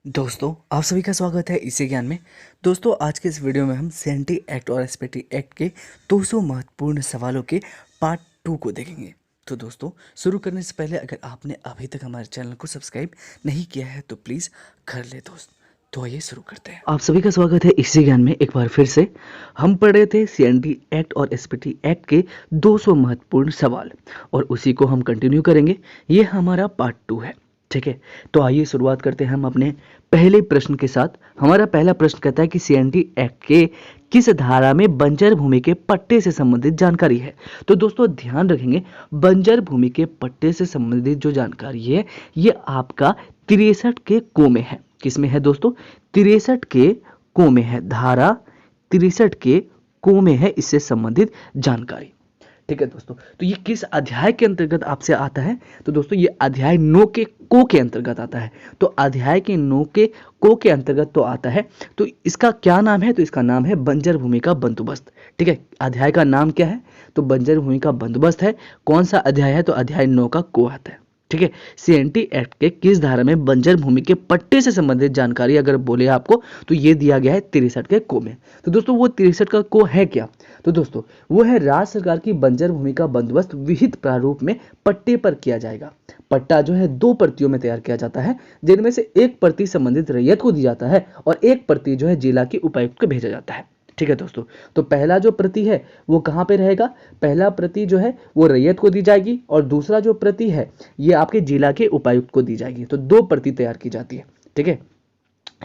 दोस्तों आप सभी का स्वागत है इसी ज्ञान में। दोस्तों आज के इस वीडियो में हम सीएनटी एक्ट और एसपीटी एक्ट के 200 महत्वपूर्ण सवालों के पार्ट 2 को देखेंगे। तो दोस्तों शुरू करने से पहले अगर आपने अभी तक हमारे चैनल को सब्सक्राइब नहीं किया है तो प्लीज़ कर ले दोस्त। तो आइए शुरू करते हैं। आप सभी का स्वागत है इसी ज्ञान में। एक बार फिर से हम पढ़ रहे थे सीएनटी एक्ट और एसपीटी एक्ट के 200 महत्वपूर्ण सवाल और उसी को हम कंटिन्यू करेंगे। ये हमारा पार्ट 2 है, ठीक है। तो आइए शुरुआत करते हैं हम अपने पहले प्रश्न के साथ। हमारा पहला प्रश्न कहता है कि सीएनटी एक्ट के किस धारा में बंजर भूमि के पट्टे से संबंधित जानकारी है। तो दोस्तों ध्यान रखेंगे, बंजर भूमि के पट्टे से संबंधित जो जानकारी है ये आपका 63 के को में है। किस में है दोस्तों? 63 के को में है। धारा 63 के को में है इससे संबंधित जानकारी, ठीक है दोस्तों। तो ये किस अध्याय के अंतर्गत आपसे आता है? तो दोस्तों ये अध्याय 9 के को के अंतर्गत आता है। तो अध्याय के 9 के को के अंतर्गत तो आता है। तो इसका क्या नाम है? तो इसका नाम है बंजर भूमि का बंदोबस्त, ठीक है। अध्याय का नाम क्या है? तो बंजर भूमि का बंदोबस्त है। कौन सा अध्याय है? तो अध्याय 9 का को आता है, ठीक है। सीएनटी एक्ट के किस धारा में बंजर भूमि के पट्टे से संबंधित जानकारी अगर बोले आपको तो ये दिया गया है 63 के को में। तो दोस्तों वो 63 का को है क्या? तो दोस्तों वो है राज्य सरकार की बंजर भूमि का बंदोबस्त विहित प्रारूप में पट्टे पर किया जाएगा। पट्टा जो है 2 प्रतियों में तैयार किया जाता है, जिनमें से एक प्रति संबंधित रैयत को दी जाता है और एक प्रति जो है जिला के उपायुक्त को भेजा जाता है, ठीक है दोस्तों। तो पहला जो प्रति है वो कहाँ पे रहेगा? पहला प्रति जो है वो रैयत को दी जाएगी और दूसरा जो प्रति है ये आपके जिला के उपायुक्त को दी जाएगी। तो 2 प्रति तैयार की जाती है, ठीक है।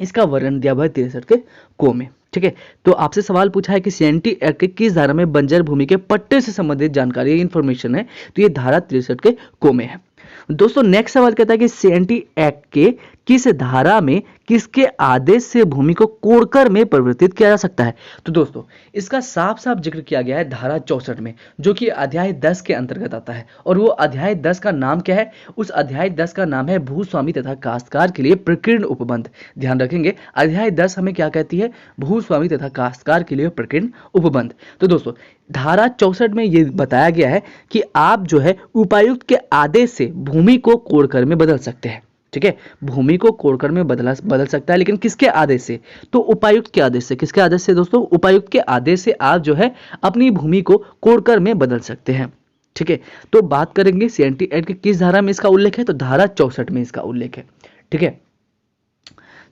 इसका वर्णन दिया हुआ है 63 के को में, ठीक है। तो आपसे सवाल पूछा है कि सीएनटी एक्ट के किस धारा में बंजर भूमि के पट्टे से संबंधित जानकारी इंफॉर्मेशन है। तो ये धारा 63 के को में है। दोस्तों नेक्स्ट सवाल कहता है कि सीएनटी एक्ट के किस धारा में किसके आदेश से भूमि को कोड़कर में परिवर्तित किया जा सकता है। तो दोस्तों इसका साफ साफ जिक्र किया गया है धारा 64 में, जो कि अध्याय 10 के अंतर्गत आता है। और वो अध्याय 10 का नाम क्या है? उस अध्याय 10 का नाम है भूस्वामी तथा काश्तकार के लिए प्रकीर्ण उपबंध। ध्यान रखेंगे अध्याय 10 हमें क्या कहती है? भूस्वामी तथा काश्तकार के लिए प्रकीर्ण उपबंध। तो दोस्तों धारा 64 में ये बताया गया है कि आप जो है उपायुक्त के आदेश से भूमि को कोड़कर में बदल सकते हैं, ठीक है। भूमि को कोड़कर में बदल सकता है, लेकिन किसके आदेश से? तो उपायुक्त के आदेश से। किसके आदेश से दोस्तों? उपायुक्त के आदेश से आप जो है अपनी भूमि को कोड़कर में बदल सकते हैं, ठीक है। तो बात करेंगे सीएनटी एक्ट की किस धारा में इसका उल्लेख है? तो धारा 64 में इसका उल्लेख है, ठीक है।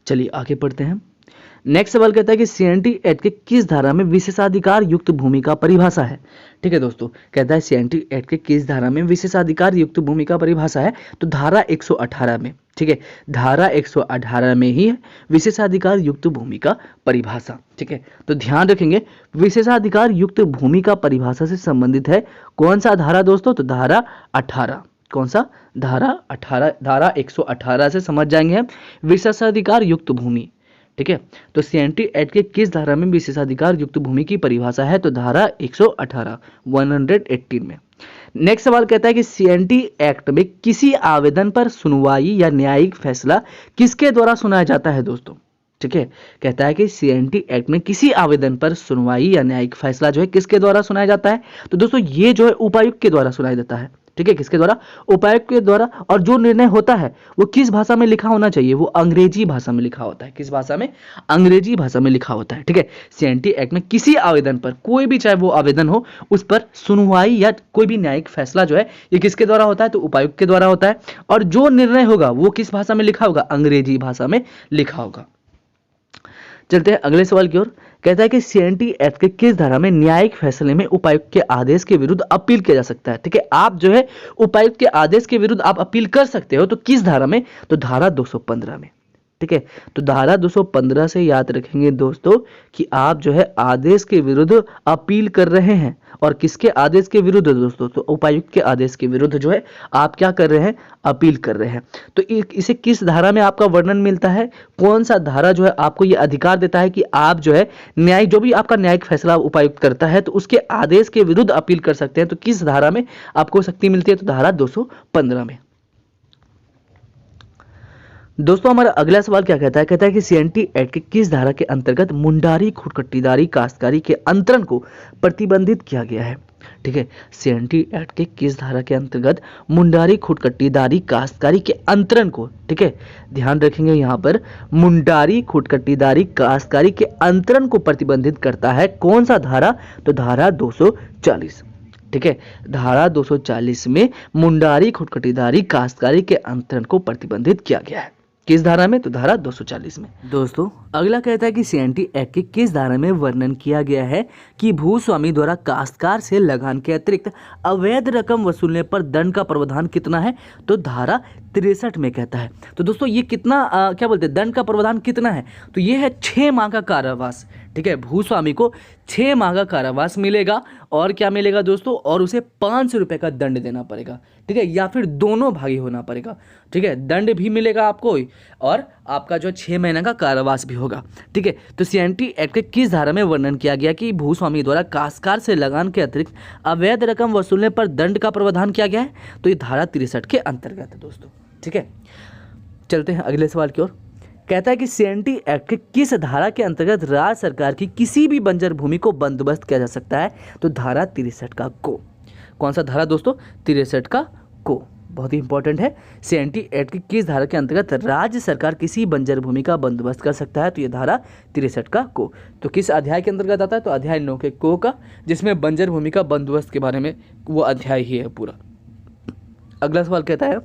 चलिए आगे पढ़ते हैं। नेक्स्ट सवाल कहता है कि सीएनटी एक्ट के किस धारा में विशेषाधिकार युक्त भूमि का परिभाषा है। ठीक है दोस्तों, कहता है सीएनटी एक्ट के किस धारा में विशेषाधिकार युक्त भूमि का परिभाषा है। तो धारा 118 में, ठीक है। धारा 118 में ही है विशेषाधिकार युक्त भूमि का परिभाषा, ठीक है। तो ध्यान रखेंगे विशेषाधिकार युक्त भूमि का परिभाषा से संबंधित है कौन सा धारा दोस्तों? तो धारा 18। कौन सा? धारा 18। धारा 118 से समझ जाएंगे हम विशेषाधिकार युक्त भूमि, ठीक है। तो सीएनटी एक्ट के किस धारा में विशेषाधिकार युक्त भूमि की परिभाषा है? तो धारा 118 118 में। नेक्स्ट सवाल कहता है कि सीएनटी एक्ट में किसी आवेदन पर सुनवाई या न्यायिक फैसला किसके द्वारा सुनाया जाता है दोस्तों? ठीक है, कहता है कि सीएनटी एक्ट में किसी आवेदन पर सुनवाई या न्यायिक फैसला जो है किसके द्वारा सुनाया जाता है। तो दोस्तों ये जो है उपायुक्त के द्वारा सुनाया जाता है, ठीक है। किसके द्वारा? उपायुक्त के द्वारा। और जो निर्णय होता है वो किस भाषा में लिखा होना चाहिए? वो अंग्रेजी भाषा में लिखा होता है। किस भाषा में? अंग्रेजी भाषा में लिखा होता है, ठीक है। सीएनटी एक्ट में किसी आवेदन पर, कोई भी चाहे वो आवेदन हो, उस पर सुनवाई या कोई भी न्यायिक फैसला जो है ये किसके द्वारा होता है? तो उपायुक्त के द्वारा होता है। और जो निर्णय होगा वो किस भाषा में लिखा होगा? अंग्रेजी भाषा में लिखा होगा। चलते हैं अगले सवाल की ओर। कहता है कि सीएनटी एक्ट के किस धारा में न्यायिक फैसले में उपायुक्त के आदेश के विरुद्ध अपील किया जा सकता है। ठीक है, आप जो है उपायुक्त के आदेश के विरुद्ध आप अपील कर सकते हो। तो किस धारा में? तो धारा 215 में, ठीक है। तो धारा 215 से याद रखेंगे दोस्तों कि आप जो है आदेश के विरुद्ध अपील कर रहे हैं। और किसके आदेश के विरुद्ध दोस्तों? तो उपायुक्त के आदेश के विरुद्ध जो है आप क्या कर रहे हैं? अपील कर रहे हैं। तो इसे किस धारा में आपका वर्णन मिलता है? कौन सा धारा जो है आपको ये अधिकार देता है कि आप जो है न्याय, जो भी आपका न्यायिक फैसला उपायुक्त करता है तो उसके आदेश के विरुद्ध अपील कर सकते हैं। तो किस धारा में आपको शक्ति मिलती है? तो धारा 215 में। दोस्तों हमारा अगला सवाल क्या कहता है? कहता है कि सीएनटी एक्ट के किस धारा के अंतर्गत मुंडारी खुटखटीदारी काश्तकारी के अंतरण को प्रतिबंधित किया गया है। ठीक है, सीएनटी एक्ट के किस धारा के अंतर्गत मुंडारी खुटकट्टीदारी काश्तकारी के अंतरण को, ठीक है, ध्यान रखेंगे यहाँ पर, मुंडारी खुटकट्टीदारी काश्तकारी के अंतरण को प्रतिबंधित करता है कौन सा धारा? तो धारा 240। ठीक है, धारा 240 में मुंडारी खुटकट्टीदारी काश्तकारी के अंतरण को प्रतिबंधित किया गया है। किस धारा में? तो धारा 240 में। दोस्तों अगला कहता है कि सीएनटी एक्ट के किस धारा में वर्णन किया गया है कि भूस्वामी द्वारा काश्तकार से लगान के अतिरिक्त अवैध रकम वसूलने पर दंड का प्रावधान कितना है? तो धारा 63 में कहता है। तो दोस्तों ये कितना क्या बोलते हैं, दंड का प्रावधान कितना है? तो ये है 6 माह का कारावास। ठीक है, भूस्वामी को 6 माह का कारावास मिलेगा और क्या मिलेगा दोस्तों, और उसे 500 रुपये का दंड देना पड़ेगा। ठीक है, या फिर दोनों भागी होना पड़ेगा। ठीक है, दंड भी मिलेगा आपको और आपका जो 6 महीने का कारावास भी होगा। ठीक है, तो सीएनटी एक्ट के किस धारा में वर्णन किया गया कि भूस्वामी द्वारा काश्तकार से लगान के अतिरिक्त अवैध रकम वसूलने पर दंड का प्रावधान किया गया है? तो ये धारा 63 के अंतर्गत है दोस्तों। ठीक है, चलते हैं अगले सवाल की ओर। कहता है कि सीएनटी एक्ट के किस धारा के अंतर्गत राज्य सरकार की किसी भी बंजर भूमि को बंदोबस्त किया जा सकता है? तो धारा 63 का को। कौन सा धारा दोस्तों? 63 का को। बहुत ही इंपॉर्टेंट है। सीएनटी एक्ट की किस धारा के अंतर्गत राज्य सरकार किसी बंजर भूमि का बंदोबस्त कर सकता है? तो ये धारा 63 का को। तो किस अध्याय के अंतर्गत आता है? तो अध्याय 9 के को का, जिसमें बंजर भूमि का बंदोबस्त के बारे में वो अध्याय ही है पूरा। अगला सवाल कहता है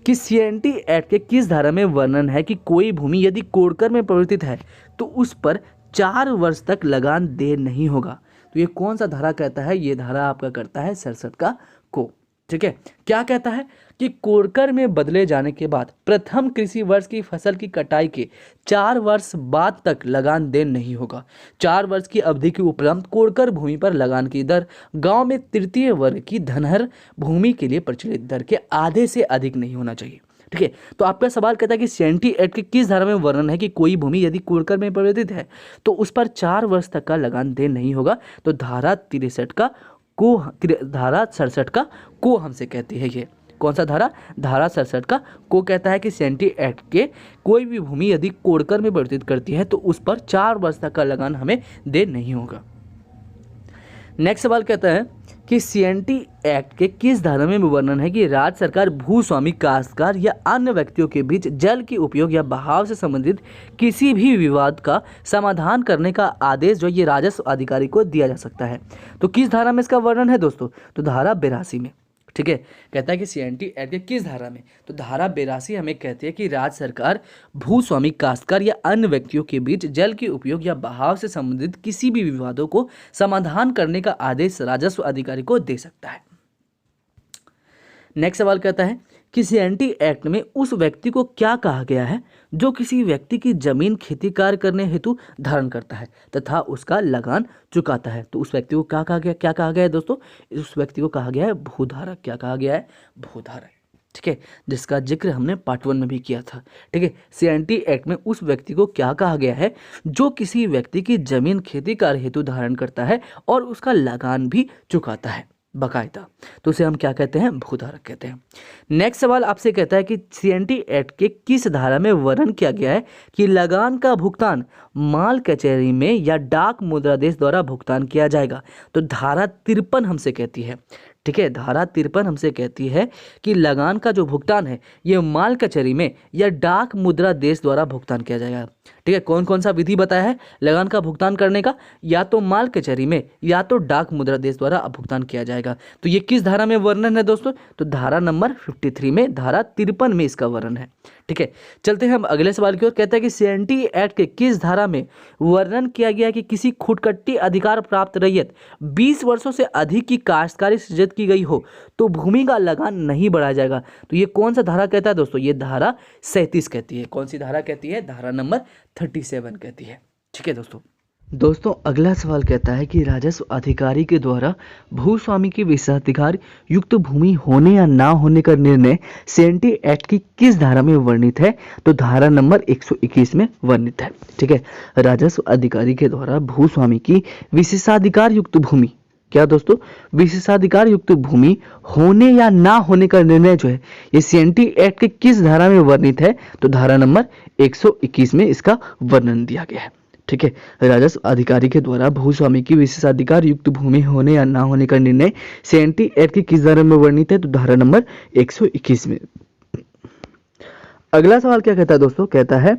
कि सीएनटी एक्ट के किस धारा में वर्णन है कि कोई भूमि यदि कोड़कर में परिवर्तित है तो उस पर 4 वर्ष तक लगान दे नहीं होगा? तो ये कौन सा धारा कहता है? ये धारा आपका करता है 67 का को। ठीक है, क्या कहता है कि कोड़कर में बदले जाने के बाद प्रथम कृषि वर्ष की फसल की कटाई के 4 वर्ष बाद तक लगान देन नहीं होगा। 4 वर्ष की अवधि के उपरांत कोड़कर भूमि पर लगान की दर गांव में तृतीय वर्ग की धनहर भूमि के लिए प्रचलित दर के आधे से अधिक नहीं होना चाहिए। ठीक है, तो आपका सवाल कहता है कि सीएनटी एक्ट के किस धारा में वर्णन है कि कोई भूमि यदि कोड़कर में परिवर्तित है तो उस पर 4 वर्ष तक का लगान देन नहीं होगा? तो धारा 63 का को, धारा 67 का को हमसे कहती है। ये कौन सा धारा? धारा 67 का को कहता है कि सीएनटी एक्ट के कोई भी भूमि यदि कोड़कर में परिवर्तित करती है तो उस पर 4 वर्ष तक का लगान हमें दे नहीं होगा। नेक्स्ट सवाल कहता है कि सीएनटी एक्ट के किस धारा में वर्णन है कि राज्य सरकार भूस्वामी, काश्तकार या अन्य व्यक्तियों के बीच जल के उपयोग या बहाव से संबंधित किसी भी विवाद का समाधान करने का आदेश जो ये राजस्व अधिकारी को दिया जा सकता है? तो किस धारा में इसका वर्णन है दोस्तों? तो धारा 82 में। ठीक है, कहता है कि सीएनटी एक्ट के किस धारा में? तो धारा 82 हमें कहती है कि राज्य सरकार भूस्वामी, काश्तकार या अन्य व्यक्तियों के बीच जल के उपयोग या बहाव से संबंधित किसी भी विवादों को समाधान करने का आदेश राजस्व अधिकारी को दे सकता है। नेक्स्ट सवाल कहता है कि सीएनटी एक्ट में उस व्यक्ति को क्या कहा गया है जो किसी व्यक्ति की जमीन खेती कार्य करने हेतु धारण करता है तथा उसका लगान चुकाता है? तो उस व्यक्ति को क्या कहा गया? क्या कहा गया है दोस्तों? उस व्यक्ति को कहा गया है भूधारक। क्या कहा गया है? भूधारक। ठीक है, जिसका जिक्र हमने पार्ट 1 में भी किया था। ठीक है, सीएनटी एक्ट में उस व्यक्ति को क्या कहा गया है जो किसी व्यक्ति की जमीन खेती कार्य हेतु धारण करता है और उसका लगान भी चुकाता है बाकायदा, तो उसे हम क्या कहते हैं? भूधारक कहते हैं। नेक्स्ट सवाल आपसे कहता है कि सीएनटी एक्ट के किस धारा में वर्णन किया गया है कि लगान का भुगतान माल कचहरी में या डाक मुद्रादेश द्वारा भुगतान किया जाएगा? तो धारा 53 हमसे कहती है। ठीक है, धारा 53 हमसे कहती है कि लगान का जो भुगतान है ये माल कचहरी में या डाक मुद्रा देश द्वारा भुगतान किया जाएगा। ठीक है, कौन कौन सा विधि बताया है लगान का भुगतान करने का? या तो माल कचहरी में या तो डाक मुद्रा देश द्वारा भुगतान किया जाएगा। तो ये किस धारा में वर्णन है दोस्तों? तो धारा नंबर 53 में, धारा 53 में इसका वर्णन है। ठीक है, चलते हैं हम अगले सवाल की ओर। कहता है कि सीएनटी एक्ट के किस धारा में वर्णन किया गया कि किसी खुटकट्टी अधिकार प्राप्त रैयत 20 वर्षों से अधिक की काश्तकारी सृजित की गई हो तो भूमि का लगान नहीं बढ़ाया जाएगा? तो ये कौन सा धारा कहता है दोस्तों? ये धारा 37 कहती है। कौन सी धारा कहती है? धारा नंबर 37 कहती है। ठीक है दोस्तों अगला सवाल कहता है कि राजस्व अधिकारी के द्वारा भूस्वामी की विशेषाधिकार युक्त भूमि होने या ना होने का निर्णय सीएनटी एक्ट की किस धारा में वर्णित है? तो धारा नंबर 121 में वर्णित है। ठीक है, राजस्व अधिकारी के द्वारा भूस्वामी की विशेषाधिकार युक्त भूमि, क्या दोस्तों? विशेषाधिकार युक्त भूमि होने या ना होने का निर्णय जो है ये सीएनटी एक्ट के किस धारा में वर्णित है? तो धारा नंबर 121 में इसका वर्णन दिया गया है। ठीक है, राजस्व अधिकारी के द्वारा भूस्वामी की विशेषाधिकार युक्त भूमि होने या ना होने का निर्णय सीएनटी एक्ट की किस धारा में वर्णित है? तो धारा नंबर 121 में। अगला सवाल क्या कहता है दोस्तों? कहता है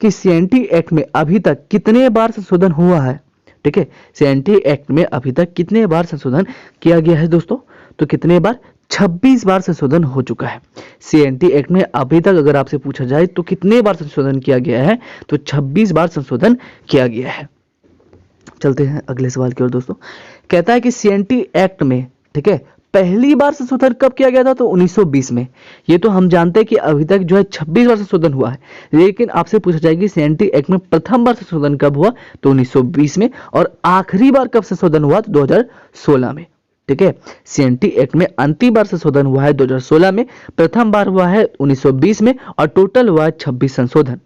कि सीएनटी एक्ट में अभी तक कितने बार संशोधन हुआ है? ठीक है, सीएनटी एक्ट में अभी तक कितने बार संशोधन किया गया है दोस्तों? तो कितने बार? 26 बार संशोधन हो चुका है। सीएनटी एक्ट में अभी तक अगर आपसे पूछा जाए तो कितने बार संशोधन किया गया है? तो 26 बार संशोधन किया गया है। चलते हैं अगले सवाल की ओर दोस्तों। कहता है कि सीएनटी एक्ट में, ठीक है, पहली बार संशोधन कब किया गया था? तो 1920 में। ये तो हम जानते हैं कि अभी तक जो है 26 बार संशोधन हुआ है, लेकिन आपसे पूछा जाएगी सीएनटी एक्ट में प्रथम बार संशोधन कब हुआ? तो 1920 में। और आखिरी बार कब संशोधन हुआ? तो 2016 में। ठीक है, सीएनटी एक्ट में अंतिम बार संशोधन हुआ है 2016 में, प्रथम बार हुआ है 1920 में, और टोटल हुआ है 26 संशोधन।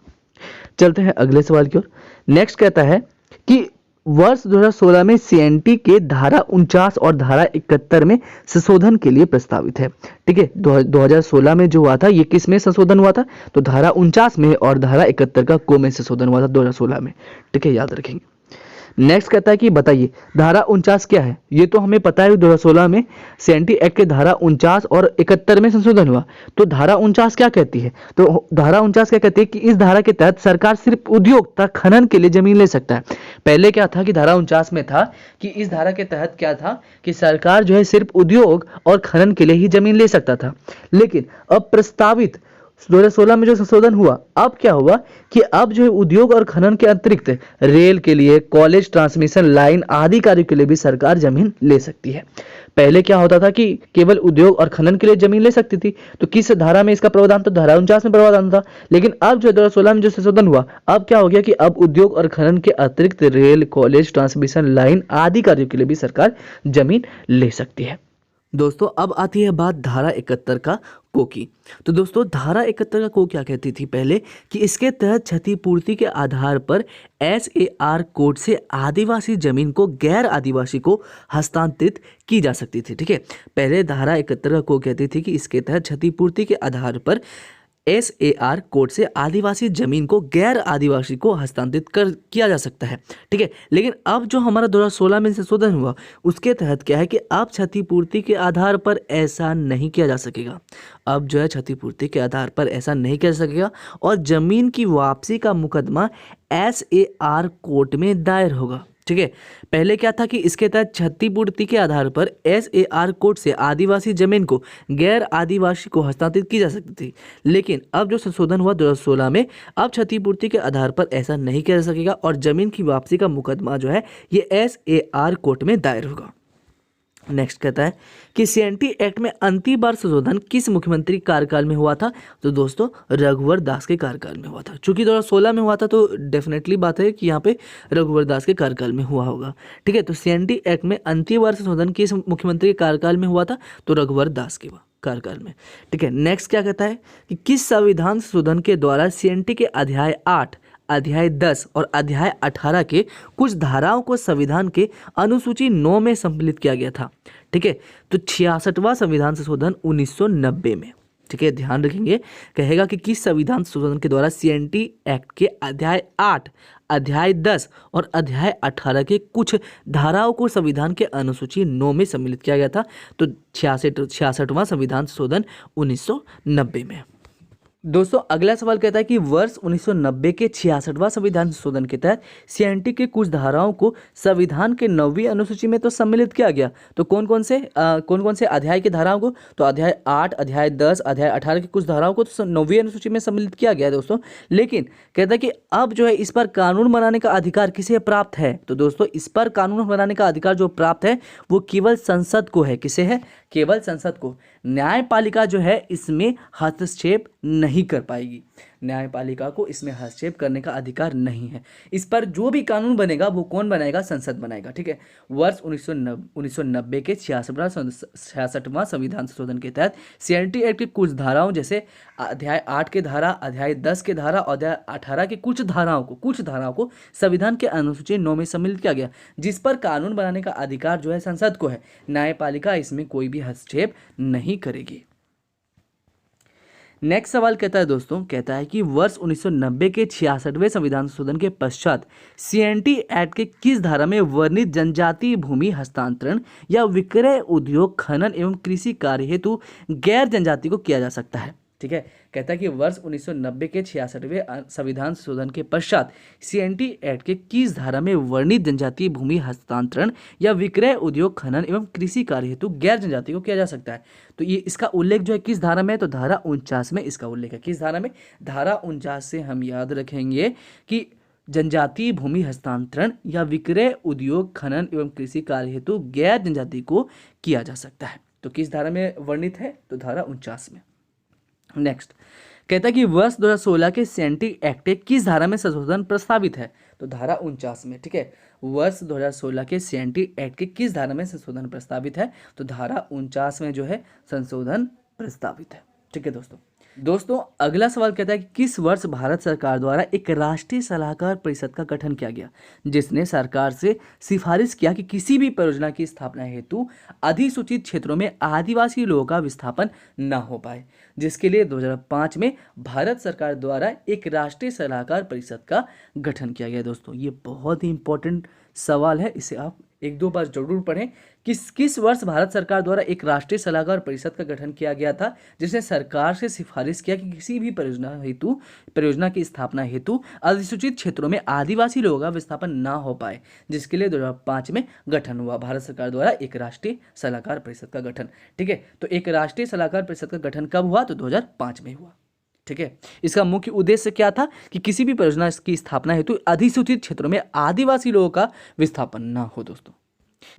चलते हैं अगले सवाल की ओर। नेक्स्ट कहता है कि वर्ष 2016 में सीएनटी के धारा 49 और धारा 71 में संशोधन के लिए प्रस्तावित है। ठीक है, 2016 में जो हुआ था ये किस में संशोधन हुआ था? तो धारा 49 में, और धारा 71 का को में संशोधन हुआ था 2016 में। ठीक है, याद रखेंगे। नेक्स्ट कहता है कि बताइए धारा 49 क्या है? ये तो हमें पता है 2016 में सीएनटी एक्ट के धारा 49 और 71 में संशोधन हुआ। तो धारा 49 क्या कहती है? तो धारा 49 क्या कहती है कि इस धारा के तहत सरकार सिर्फ उद्योग तथा खनन के लिए जमीन ले सकता है। पहले क्या था कि धारा 49 में था कि इस धारा के तहत क्या था कि सरकार जो है सिर्फ उद्योग और खनन के लिए ही जमीन ले सकता था। लेकिन अब प्रस्तावित 2016 में जो संशोधन हुआ, अब क्या हुआ कि अब जो है उद्योग और खनन के अतिरिक्त रेल के लिए, कॉलेज, ट्रांसमिशन लाइन आदि कार्यों के लिए भी सरकार जमीन ले सकती है। पहले क्या होता था कि केवल उद्योग और खनन के लिए जमीन ले सकती थी। तो किस धारा में इसका प्रावधान? तो धारा 49 में प्रावधान था। लेकिन अब जो 2016 में जो संशोधन हुआ, अब क्या हो गया कि अब उद्योग और खनन के अतिरिक्त रेल, कॉलेज, ट्रांसमिशन लाइन आदि कार्यों के लिए भी सरकार जमीन ले सकती है। दोस्तों अब आती है बात धारा 71 का को की। तो दोस्तों धारा 71 का को क्या कहती थी पहले? कि इसके तहत क्षतिपूर्ति के आधार पर एसएआर कोड से आदिवासी जमीन को गैर आदिवासी को हस्तांतरित की जा सकती थी। ठीक है, पहले धारा 71 का को कहती थी कि इसके तहत क्षतिपूर्ति के आधार पर एसएआर कोड से आदिवासी जमीन को गैर आदिवासी को हस्तांतरित किया जा सकता है। ठीक है, लेकिन अब जो हमारा 2016 में संशोधन हुआ उसके तहत क्या है कि अब क्षतिपूर्ति के आधार पर ऐसा नहीं किया जा सकेगा। अब जो है क्षतिपूर्ति के आधार पर ऐसा नहीं किया जा सकेगा, और जमीन की वापसी का मुकदमा एसएआर कोर्ट में दायर होगा। ठीक है, पहले क्या था कि इसके तहत क्षतिपूर्ति के आधार पर एसएआर कोड से आदिवासी जमीन को गैर आदिवासी को हस्तांतरित की जा सकती थी। लेकिन अब जो संशोधन हुआ 2016 में, अब क्षतिपूर्ति के आधार पर ऐसा नहीं किया जा सकेगा, और जमीन की वापसी का मुकदमा जो है ये एसएआर कोर्ट में दायर होगा। नेक्स्ट कहता है कि सीएनटी एक्ट में अंतिम बार संशोधन किस मुख्यमंत्री कार्यकाल में हुआ था? तो दोस्तों रघुवर दास के कार्यकाल में हुआ था। चूंकि 2016 में हुआ था तो डेफिनेटली बात है कि यहाँ पे रघुवर दास के कार्यकाल में हुआ होगा। ठीक है, तो सीएनटी एक्ट में अंतिम बार संशोधन किस मुख्यमंत्री के कार्यकाल में हुआ था? तो रघुवर दास के कार्यकाल में। ठीक है, नेक्स्ट क्या कहता है कि किस संविधान संशोधन के द्वारा सीएनटी के अध्याय 8, अध्याय 10 और अध्याय 18 के कुछ धाराओं को संविधान के अनुसूची 9 में सम्मिलित किया गया था? ठीक है, तो 66वां संविधान संशोधन 1990 में। ठीक है, ध्यान रखेंगे, कहेगा कि किस संविधान संशोधन के द्वारा सीएनटी एक्ट के अध्याय 8, अध्याय 10 और अध्याय 18 के कुछ धाराओं को संविधान के अनुसूची 9 में सम्मिलित किया गया था? तो 66वां संविधान संशोधन 1990 में। दोस्तों अगला सवाल कहता है कि वर्ष 1990 के 66वां संविधान संशोधन के तहत सीएनटी के कुछ धाराओं को संविधान के 9वीं अनुसूची में तो सम्मिलित किया गया। तो कौन कौन से अध्याय की धाराओं को? तो अध्याय 8, अध्याय 10, अध्याय 18 की कुछ धाराओं को तो 9वीं अनुसूची में सम्मिलित किया गया दोस्तों। लेकिन कहता है कि अब जो है इस पर कानून बनाने का अधिकार किसे प्राप्त है? तो दोस्तों इस पर कानून बनाने का अधिकार जो प्राप्त है वो केवल संसद को है। किसे है? केवल संसद को। न्यायपालिका जो है इसमें हस्तक्षेप नहीं कर पाएगी। न्यायपालिका को इसमें हस्तक्षेप करने का अधिकार नहीं है। इस पर जो भी कानून बनेगा वो कौन बनाएगा? संसद बनाएगा। ठीक है, वर्ष 1990 के 66वां संविधान संशोधन के तहत सीएनटी एक्ट की कुछ धाराओं जैसे अध्याय 8 के धारा, अध्याय 10 के धारा और अध्याय 18 के कुछ धाराओं को संविधान के अनुसूची 9 में सम्मिलित किया गया, जिस पर कानून बनाने का अधिकार जो है संसद को है। न्यायपालिका इसमें कोई भी हस्तक्षेप नहीं करेगी। नेक्स्ट सवाल कहता है दोस्तों, कहता है कि वर्ष 1990 के 66वें संविधान संशोधन के पश्चात सीएनटी एक्ट के किस धारा में वर्णित जनजातीय भूमि हस्तांतरण या विक्रय, उद्योग, खनन एवं कृषि कार्य हेतु गैर जनजाति को किया जा सकता है? ठीक है, कहता है कि वर्ष 1990 के 66वें संविधान संशोधन के पश्चात सीएनटी एक्ट के किस धारा में वर्णित जनजातीय भूमि हस्तांतरण या विक्रय, उद्योग, खनन एवं कृषि कार्य हेतु गैर जनजाति को किया जा सकता है? तो ये इसका उल्लेख जो है किस धारा में है? तो धारा 49 में इसका उल्लेख है। किस धारा में? धारा 49 से हम याद रखेंगे कि जनजातीय भूमि हस्तांतरण या विक्रय, उद्योग, खनन एवं कृषि कार्य हेतु गैर जनजाति को किया जा सकता है। तो किस धारा में वर्णित है? तो धारा 49 में। नेक्स्ट कहता है कि वर्ष 2016 के सीएनटी एक्ट के किस धारा में संशोधन प्रस्तावित है? तो धारा 49 में। ठीक है, वर्ष 2016 के सीएनटी एक्ट के किस धारा में संशोधन प्रस्तावित है? तो धारा 49 में जो है संशोधन प्रस्तावित है। ठीक है दोस्तों अगला सवाल कहता है कि किस वर्ष भारत सरकार द्वारा एक राष्ट्रीय सलाहकार परिषद का गठन किया गया, जिसने सरकार से सिफारिश किया कि किसी भी परियोजना की स्थापना हेतु अधिसूचित क्षेत्रों में आदिवासी लोगों का विस्थापन न हो पाए, जिसके लिए 2005 में भारत सरकार द्वारा एक राष्ट्रीय सलाहकार परिषद का गठन किया गया। दोस्तों ये बहुत ही इंपॉर्टेंट सवाल है, इसे आप एक दो बार जरूर पढ़ें। किस वर्ष भारत सरकार द्वारा एक राष्ट्रीय सलाहकार परिषद का गठन किया गया था, जिसने सरकार से सिफारिश किया कि किसी भी परियोजना की स्थापना हेतु अधिसूचित क्षेत्रों में आदिवासी लोगों का विस्थापन ना हो पाए, जिसके लिए 2005 में गठन हुआ भारत सरकार द्वारा एक राष्ट्रीय सलाहकार परिषद का गठन। ठीक है, तो एक राष्ट्रीय सलाहकार परिषद का गठन कब हुआ? तो 2005 में हुआ। ठीक है, इसका मुख्य उद्देश्य क्या था कि किसी भी परियोजना की स्थापना हेतु अधिसूचित क्षेत्रों में आदिवासी लोगों का विस्थापन ना हो।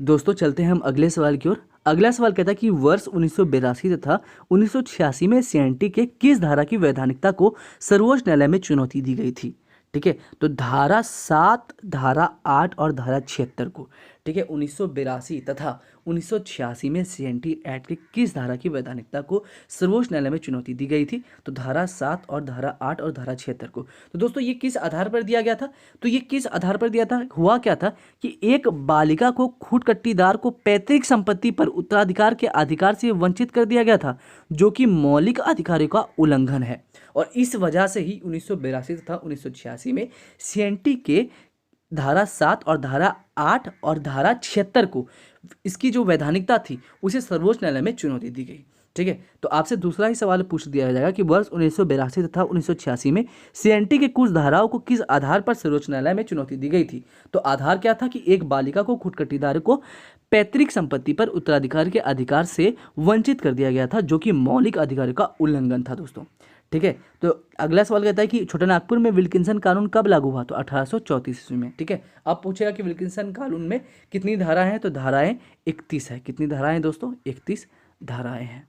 दोस्तों चलते हैं हम अगले सवाल की ओर। अगला सवाल कहता है कि वर्ष 1982 तथा 1986 में सीएनटी के किस धारा की वैधानिकता को सर्वोच्च न्यायालय में चुनौती दी गई थी? ठीक है, तो धारा 7, धारा 8 और धारा 76 को। ठीक है, 1982 तथा 1986 में सीएनटी एक्ट के किस धारा की वैधानिकता को सर्वोच्च न्यायालय में चुनौती दी गई थी? तो धारा 7 और धारा 8 और धारा 76 को। तो दोस्तों ये किस आधार पर दिया गया था? तो ये किस आधार पर दिया था? हुआ क्या था कि एक बालिका को खूंटकट्टीदार को पैतृक संपत्ति पर उत्तराधिकार के अधिकार से वंचित कर दिया गया था, जो कि मौलिक अधिकारों का उल्लंघन है। और इस वजह से ही 1982 तथा 1986 में सीएनटी के धारा 7 और धारा 8 और धारा 76 को इसकी जो वैधानिकता थी उसे सर्वोच्च न्यायालय में चुनौती दी गई। ठीक है, तो आपसे दूसरा ही सवाल पूछ दिया जाएगा कि वर्ष 1982 तथा 1986 में सीएनटी के कुछ धाराओं को किस आधार पर सर्वोच्च न्यायालय में चुनौती दी गई थी? तो आधार क्या था कि एक बालिका को खूंटकट्टीदार को पैतृक संपत्ति पर उत्तराधिकार के अधिकार से वंचित कर दिया गया था, जो कि मौलिक अधिकारों का उल्लंघन था। दोस्तों ठीक है, तो अगला सवाल कहता है कि छोटानागपुर में विल्किंसन कानून कब लागू हुआ? तो 1834 ईस्वी में। ठीक है, अब पूछेगा कि विल्किंसन कानून में कितनी धाराएं हैं? तो धाराएं 31 है। कितनी धाराएं दोस्तों? 31 धाराएं हैं।